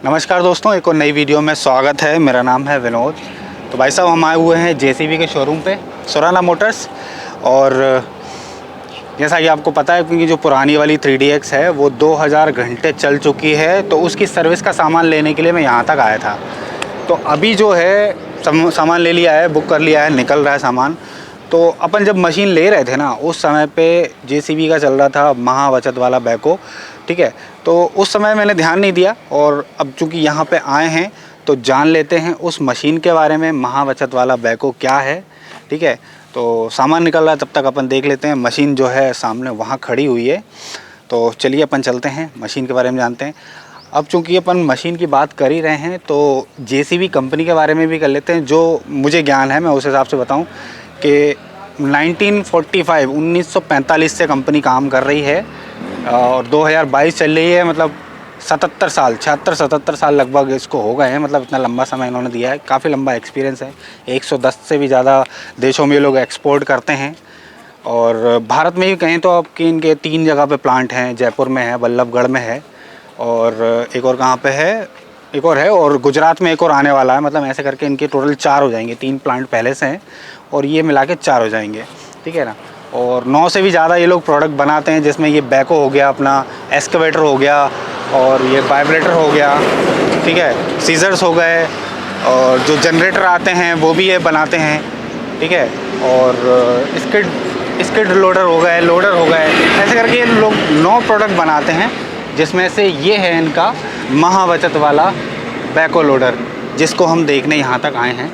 नमस्कार दोस्तों, एक और नई वीडियो में स्वागत है। मेरा नाम है विनोद। तो भाई साहब, हम आए हुए हैं जेसीबी के शोरूम पे, सुराना मोटर्स। और जैसा कि आपको पता है, क्योंकि जो पुरानी वाली 3DX है वो 2000 घंटे चल चुकी है, तो उसकी सर्विस का सामान लेने के लिए मैं यहाँ तक आया था। तो अभी जो है सामान ले लिया है, बुक कर लिया है, निकल रहा है सामान। तो अपन जब मशीन ले रहे थे ना, उस समय पे जेसीबी का चल रहा था महा बचत वाला बैको, ठीक है। तो उस समय मैंने ध्यान नहीं दिया, और अब चूँकि यहाँ पे आए हैं तो जान लेते हैं उस मशीन के बारे में, महा बचत वाला बैको क्या है, ठीक है। तो सामान निकल रहा है, तब तक अपन देख लेते हैं। मशीन जो है सामने वहाँ खड़ी हुई है, तो चलिए अपन चलते हैं, मशीन के बारे में जानते हैं। अब चूँकि अपन मशीन की बात कर ही रहे हैं तो जेसीबी कंपनी के बारे में भी कर लेते हैं। जो मुझे ज्ञान है मैं उस हिसाब से बताऊं कि 1945 से कंपनी काम कर रही है और 2022 चल रही है। मतलब 76 साल लगभग इसको हो गए हैं। मतलब इतना लंबा समय इन्होंने दिया है, काफ़ी लंबा एक्सपीरियंस है। 110 से भी ज़्यादा देशों में ये लोग एक्सपोर्ट करते हैं। और भारत में ही कहें तो आपकी इनके 3 जगह पे प्लांट हैं। जयपुर में है, बल्लभगढ़ में है, और एक और कहाँ पे है, एक और है, और गुजरात में एक और आने वाला है। मतलब ऐसे करके इनके टोटल 4 हो जाएंगे। 3 प्लांट पहले से हैं और ये मिला के 4 हो जाएंगे, ठीक है ना। और 9 से भी ज़्यादा ये लोग प्रोडक्ट बनाते हैं, जिसमें ये बैको हो गया, अपना एक्सकवेटर हो गया, और ये वाइब्रेटर हो गया, ठीक है, सीजर्स हो गए, और जो जनरेटर आते हैं वो भी ये बनाते हैं, ठीक है। और स्किड लोडर हो गए, ऐसे करके ये लोग 9 प्रोडक्ट बनाते हैं, जिसमें से ये है इनका महा बचत वाला बैको लोडर, जिसको हम देखने यहाँ तक आए हैं।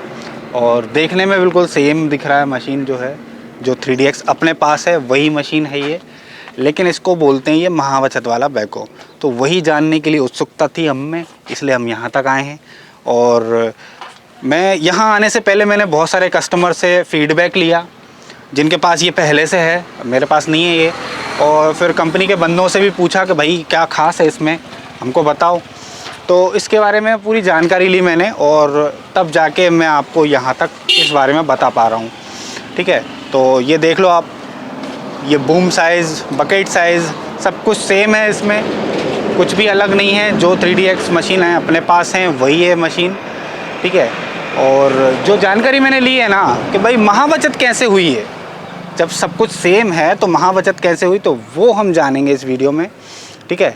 और देखने में बिल्कुल सेम दिख रहा है। मशीन जो है, जो 3DX अपने पास है वही मशीन है ये, लेकिन इसको बोलते हैं ये महा बचत वाला बैको। तो वही जानने के लिए उत्सुकता थी हमें, इसलिए हम यहाँ तक आए हैं। और मैं यहाँ आने से पहले मैंने बहुत सारे कस्टमर से फीडबैक लिया, जिनके पास ये पहले से है, मेरे पास नहीं है ये। और फिर कंपनी के बंदों से भी पूछा कि भाई क्या ख़ास है इसमें, हमको बताओ। तो इसके बारे में पूरी जानकारी ली मैंने, और तब जाके मैं आपको यहाँ तक इस बारे में बता पा रहा हूँ, ठीक है। तो ये देख लो आप, ये बूम साइज़, बकेट साइज़ सब कुछ सेम है, इसमें कुछ भी अलग नहीं है। जो 3DX मशीन है अपने पास हैं वही है मशीन, ठीक है। और जो जानकारी मैंने ली है ना कि भाई महा बचत कैसे हुई है, जब सब कुछ सेम है तो महा बचत कैसे हुई, तो वो हम जानेंगे इस वीडियो में, ठीक है।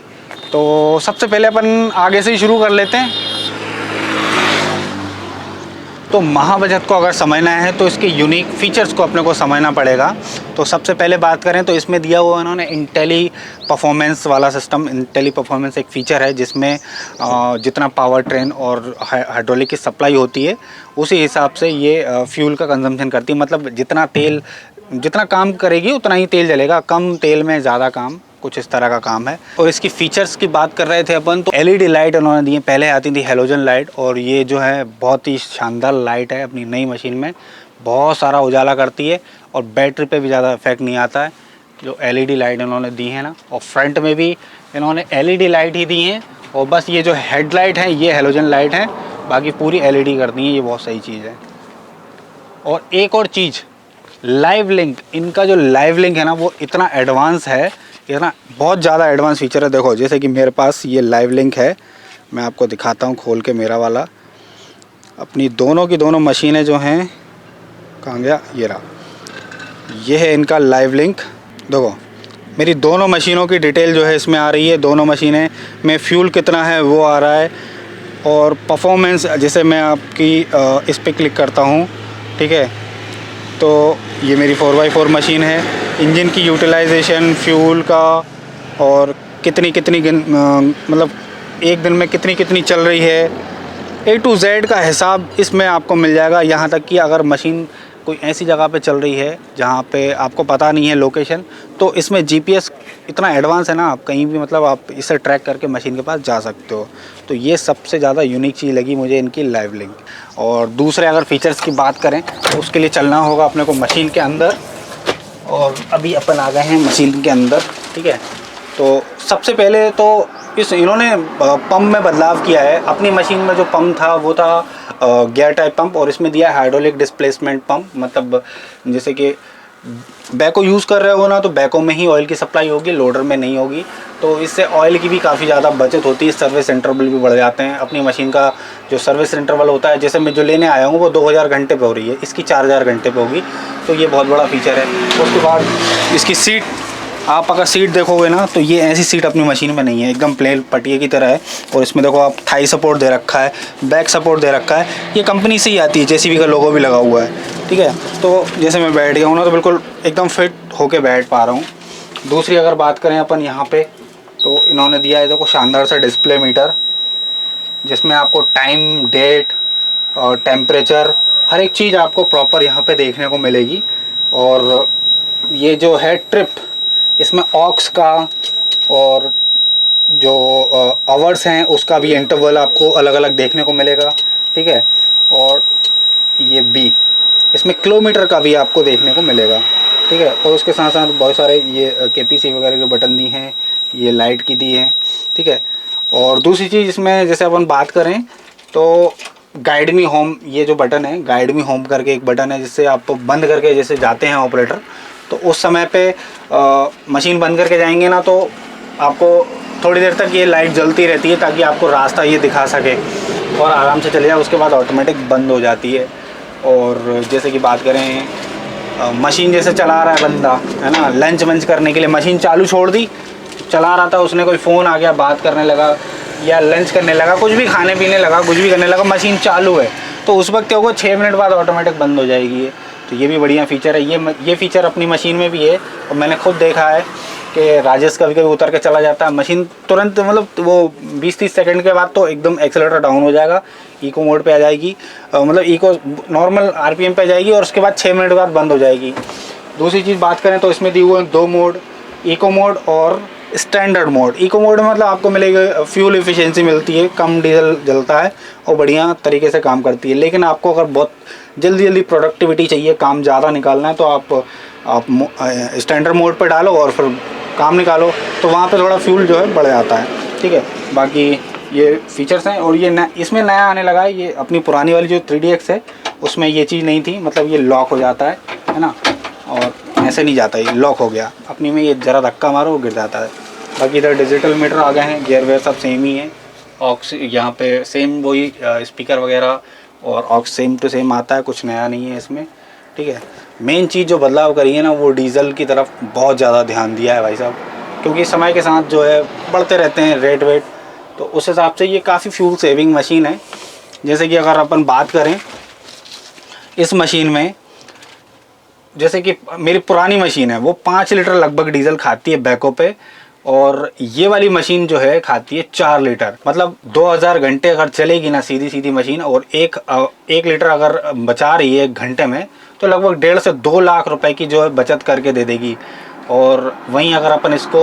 तो सबसे पहले अपन आगे से ही शुरू कर लेते हैं। तो महा बचत को अगर समझना है तो इसके यूनिक फीचर्स को अपने को समझना पड़ेगा। तो सबसे पहले बात करें तो इसमें दिया हुआ इन्होंने इंटेली परफॉर्मेंस वाला सिस्टम। इंटेली परफॉर्मेंस एक फ़ीचर है जिसमें जितना पावर ट्रेन और हाइड्रोलिक की सप्लाई होती है, उसी हिसाब से ये फ्यूल का कंजम्पशन करती है। मतलब जितना काम करेगी उतना ही तेल जलेगा, कम तेल में ज़्यादा काम, कुछ इस तरह का काम है। और इसकी फ़ीचर्स की बात कर रहे थे अपन, तो LED लाइट उन्होंने दी है। पहले आती थी हेलोजन लाइट, और ये जो है बहुत ही शानदार लाइट है। अपनी नई मशीन में बहुत सारा उजाला करती है और बैटरी पे भी ज़्यादा इफेक्ट नहीं आता है। जो LED लाइट इन्होंने दी है ना, और फ्रंट में भी इन्होंने LED लाइट ही दी हैं। और बस ये जो हेडलाइट है ये हेलोजन लाइट है, बाकी पूरी LED कर दी है। ये बहुत सही चीज़ है। और एक और चीज़, लाइव लिंक, इनका जो लाइव लिंक है ना वो इतना एडवांस है, इतना बहुत ज़्यादा एडवांस फीचर है। देखो, जैसे कि मेरे पास ये लाइव लिंक है, मैं आपको दिखाता हूँ खोल के मेरा वाला। अपनी दोनों की दोनों मशीनें जो हैं, कहाँ गया, ये रहा, ये है इनका लाइव लिंक। देखो, मेरी दोनों मशीनों की डिटेल जो है इसमें आ रही है। दोनों मशीनें में फ्यूल कितना है वो आ रहा है, और परफॉर्मेंस, जैसे मैं आपकी इस पर क्लिक करता हूँ, ठीक है, तो ये मेरी 4x4 मशीन है। इंजन की यूटिलाइजेशन, फ्यूल का, और कितनी मतलब एक दिन में कितनी चल रही है, A to Z का हिसाब इसमें आपको मिल जाएगा। यहाँ तक कि अगर मशीन कोई ऐसी जगह पे चल रही है जहाँ पे आपको पता नहीं है लोकेशन, तो इसमें GPS इतना एडवांस है ना, आप कहीं भी मतलब आप इसे ट्रैक करके मशीन के पास जा सकते हो। तो ये सबसे ज़्यादा यूनिक चीज़ लगी मुझे इनकी लाइव लिंक। और दूसरे अगर फीचर्स की बात करें तो उसके लिए चलना होगा अपने को मशीन के अंदर, और अभी अपन आ गए हैं मशीन के अंदर, ठीक है। तो सबसे पहले तो इन्होंने पंप में बदलाव किया है। अपनी मशीन में जो पंप था वो था गियर टाइप पंप, और इसमें दिया है हाइड्रोलिक डिस्प्लेसमेंट पंप। मतलब जैसे कि बैको यूज़ कर रहे हो ना तो बैको में ही ऑयल की सप्लाई होगी, लोडर में नहीं होगी। तो इससे ऑयल की भी काफ़ी ज़्यादा बचत होती है, सर्विस इंटरवल भी बढ़ जाते हैं। अपनी मशीन का जो सर्विस इंटरवल होता है, जैसे मैं जो लेने आया हूँ वो 2000 घंटे पे हो रही है, इसकी 4000 घंटे पे होगी। तो ये बहुत बड़ा फीचर है। उसके बाद इसकी सीट, आप अगर सीट देखोगे ना तो ये ऐसी सीट अपनी मशीन में नहीं है, एकदम प्लेन पटिए की तरह है। और इसमें देखो आप थाई सपोर्ट दे रखा है, बैक सपोर्ट दे रखा है, ये कंपनी से ही आती है, जेसीबी का लोगो भी लगा हुआ है। ठीक है, तो जैसे मैं बैठ गया हूँ ना तो बिल्कुल एकदम फिट होके बैठ पा रहा हूँ। दूसरी अगर बात करें अपन यहाँ पे, तो इन्होंने दिया है देखो शानदार सा डिस्प्ले मीटर, जिसमें आपको टाइम, डेट और टेम्परेचर, हर एक चीज़ आपको प्रॉपर यहाँ पे देखने को मिलेगी। और ये जो है ट्रिप, इसमें ऑक्स का और जो आवर्स हैं उसका भी इंटरवल आपको अलग अलग देखने को मिलेगा। ठीक है, और ये बी, इसमें किलोमीटर का भी आपको देखने को मिलेगा। ठीक है, और उसके साथ साथ बहुत सारे ये केपीसी वगैरह के बटन दी हैं, ये लाइट की दी हैं। ठीक है, और दूसरी चीज़ इसमें जैसे अपन बात करें तो गाइड मी होम, ये जो बटन है गाइड मी होम करके एक बटन है, जिससे आप बंद करके जैसे जाते हैं ऑपरेटर, तो उस समय पे मशीन बंद करके जाएंगे ना तो आपको थोड़ी देर तक ये लाइट जलती रहती है, ताकि आपको रास्ता ये दिखा सके और आराम से चले जाए। उसके बाद ऑटोमेटिक बंद हो जाती है। और जैसे कि बात करें मशीन जैसे चला रहा है बंदा, है ना, लंच वंच करने के लिए मशीन चालू छोड़ दी, चला रहा था, उसने कोई फ़ोन आ गया, बात करने लगा या लंच करने लगा, कुछ भी खाने पीने लगा, कुछ भी करने लगा, मशीन चालू है, तो उस वक्त क्या होगा, 6 मिनट बाद ऑटोमेटिक बंद हो जाएगी ये। तो ये भी बढ़िया फ़ीचर है। ये फ़ीचर अपनी मशीन में भी है, और मैंने खुद देखा है कि राजेश कभी कभी उतर के चला जाता है, मशीन तुरंत मतलब वो 20-30 सेकंड के बाद तो एकदम एक्सेलेरेटर डाउन हो जाएगा, इको मोड पे आ जाएगी, मतलब इको नॉर्मल आरपीएम पे आ जाएगी, और उसके बाद 6 मिनट बाद बंद हो जाएगी। दूसरी चीज़ बात करें तो इसमें दी हुए 2 मोड, इको मोड और स्टैंडर्ड मोड। इको मोड में मतलब आपको मिलेगा फ्यूल एफिशिएंसी मिलती है, कम डीजल जलता है और बढ़िया तरीके से काम करती है। लेकिन आपको अगर बहुत जल्दी प्रोडक्टिविटी चाहिए, काम ज़्यादा निकालना है, तो आप स्टैंडर्ड मोड पर डालो और फिर काम निकालो, तो वहाँ पे थोड़ा फ्यूल जो है बढ़ जाता है। ठीक है, बाकी ये फीचर्स हैं। और ये इसमें नया आने लगा है, ये अपनी पुरानी वाली जो 3DX है उसमें ये चीज़ नहीं थी, मतलब ये लॉक हो जाता है ना, और ऐसे नहीं जाता, ये लॉक हो गया। अपनी में ये ज़रा धक्का मारो वो गिर जाता है। बाकी इधर डिजिटल मीटर आ गए हैं, गियर वेयर सब सेम ही है, ऑक्स यहाँ पे सेम वही स्पीकर वगैरह और ऑक्स सेम टू सेम आता है, कुछ नया नहीं है इसमें। ठीक है, मेन चीज़ जो बदलाव करी है ना वो डीजल की तरफ बहुत ज़्यादा ध्यान दिया है भाई साहब, क्योंकि समय के साथ जो है बढ़ते रहते हैं रेट वेट, तो उस हिसाब से ये काफ़ी फ्यूल सेविंग मशीन है। जैसे कि अगर अपन बात करें इस मशीन में, जैसे कि मेरी पुरानी मशीन है वो 5 लीटर लगभग डीजल खाती है बैको पे, और ये वाली मशीन जो है खाती है 4 लीटर। मतलब 2000 घंटे अगर चलेगी ना सीधी सीधी मशीन, और एक लीटर अगर बचा रही है 1 घंटे में, तो लगभग 1.5 से 2 लाख रुपए की जो है बचत करके दे देगी। और वहीं अगर अपन इसको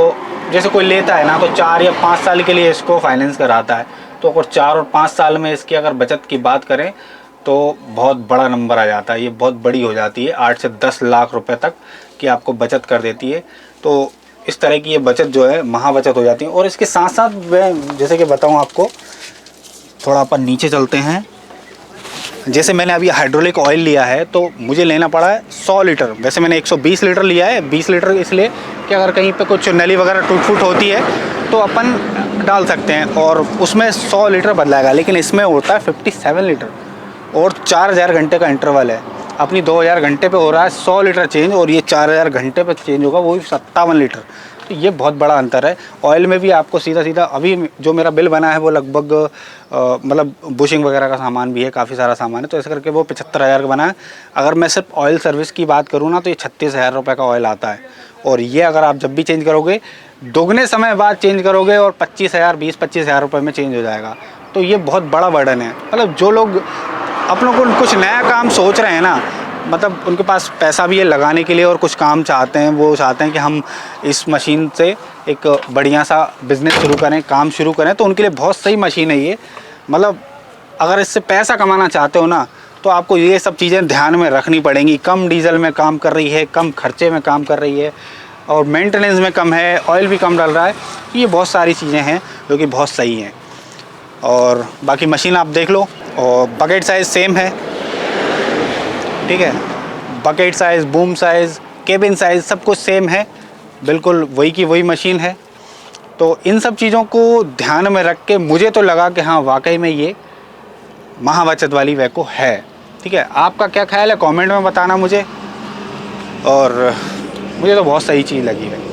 जैसे कोई लेता है ना तो 4 या 5 साल के लिए इसको फाइनेंस कराता है, तो अगर 4 और 5 साल में इसकी अगर बचत की बात करें तो बहुत बड़ा नंबर आ जाता है, ये बहुत बड़ी हो जाती है, 8 से 10 लाख रुपए तक की आपको बचत कर देती है। तो इस तरह की ये बचत जो है महा बचत हो जाती है। और इसके साथ साथ मैं जैसे कि बताऊं आपको, थोड़ा अपन नीचे चलते हैं। जैसे मैंने अभी हाइड्रोलिक ऑयल लिया है तो मुझे लेना पड़ा है 100 लीटर, वैसे मैंने 120 लीटर लिया है। 20 लीटर इसलिए कि अगर कहीं पे कुछ नली वगैरह टूट फूट होती है तो अपन डाल सकते हैं, और उसमें 100 लीटर बदलाएगा। लेकिन इसमें होता है 57 लीटर और 4000 घंटे का इंटरवल है। अपनी 2000 घंटे पे हो रहा है 100 लीटर चेंज, और ये 4000 घंटे पे चेंज होगा वो भी 57 लीटर। तो ये बहुत बड़ा अंतर है। ऑयल में भी आपको सीधा सीधा अभी जो मेरा बिल बना है वो लगभग मतलब बुशिंग वगैरह का सामान भी है, काफ़ी सारा सामान है, तो ऐसे करके वो 75,000 का बना है। अगर मैं सिर्फ ऑयल सर्विस की बात करूँ ना तो ये 36,000 रुपये का ऑयल आता है। और ये अगर आप जब भी चेंज करोगे दोगुने समय बाद चेंज करोगे और 20-25,000 रुपये में चेंज हो जाएगा। तो ये बहुत बड़ा बर्डन है। मतलब जो लोग अपनों को कुछ नया काम सोच रहे हैं ना, मतलब उनके पास पैसा भी है लगाने के लिए और कुछ काम चाहते हैं, वो चाहते हैं कि हम इस मशीन से एक बढ़िया सा बिज़नेस शुरू करें, काम शुरू करें, तो उनके लिए बहुत सही मशीन है ये। मतलब अगर इससे पैसा कमाना चाहते हो ना तो आपको ये सब चीज़ें ध्यान में रखनी पड़ेंगी। कम डीजल में काम कर रही है, कम खर्चे में काम कर रही है, और मेंटेनेंस में कम है, ऑयल भी कम डल रहा है। ये बहुत सारी चीज़ें हैं जो कि बहुत सही हैं। और बाकी मशीन आप देख लो, और बकेट साइज़ सेम है, ठीक है, bucket size, boom size, cabin size सब कुछ सेम है, बिल्कुल वही की वही मशीन है। तो इन सब चीज़ों को ध्यान में रख के मुझे तो लगा कि हाँ वाकई में ये महाबचत वाली वैको है। ठीक है, आपका क्या ख्याल है कमेंट में बताना मुझे, और मुझे तो बहुत सही चीज़ लगी है।